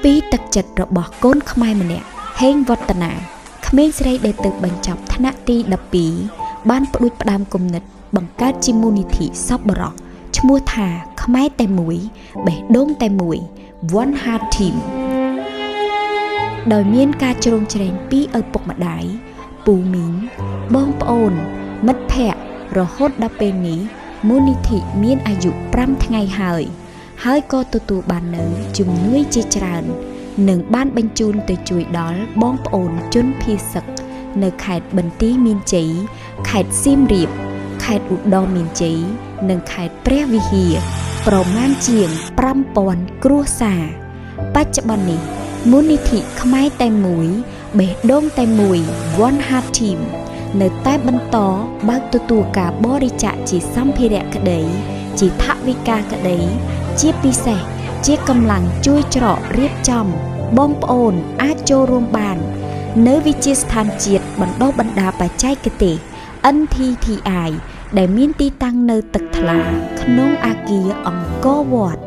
ពីទឹកចិត្តរបស់កូនខ្មែរម្នាក់ហេងវឌ្ឍនាក្មេងស្រីដែលទៅបញ្ចប់ថ្នាក់ទី12បានផ្ដួចផ្ដើមគំនិតបង្កើតជាមូលនិធិសប្បុរសឈ្មោះថាខ្មែរតែមួយបេះដូងតែមួយ One Heart Team ដោយមានការជ្រោមជ្រែងពីឪពុកម្ដាយពូមីងបងប្អូនមិត្តភ័ក្តិរហូតដល់ពេលនេះមូលនិធិមានអាយុ5ថ្ងៃហើយក៏ទទួលបាននូវជំនួយជាច្រើននិងបានបញ្ជូនទៅជួយដល់បងប្អូនជនភៀសសឹកនៅខេត្តបន្ទាយមានជ័យខេត្តសៀមរាបខេត្តឧត្តរមានជ័យនិងខេត្តព្រះវិហារប្រមាណជាង 5,000 គ្រួសារបច្ចុប្បន្ននេះមូលនិធិខ្មែរតែមួយបេះដូងតែមួយ One Heart Team នៅតែបន្តបើកទទួលការបរិច្ចាគជាសម្ភារៈក្តីជាថវិកាក្តីជាពិសេសជាកម្លាំងជួយច្រករៀបចំបងប្អូនអាចចូលរួមបាននៅវិទ្យាស្ថានជាតិបណ្ដុះបណ្ដាលបច្ចេកទេស NTTI ដែលមានទីតាំងនៅទឹកថ្លាក្នុងអគារអង្គរវត្ត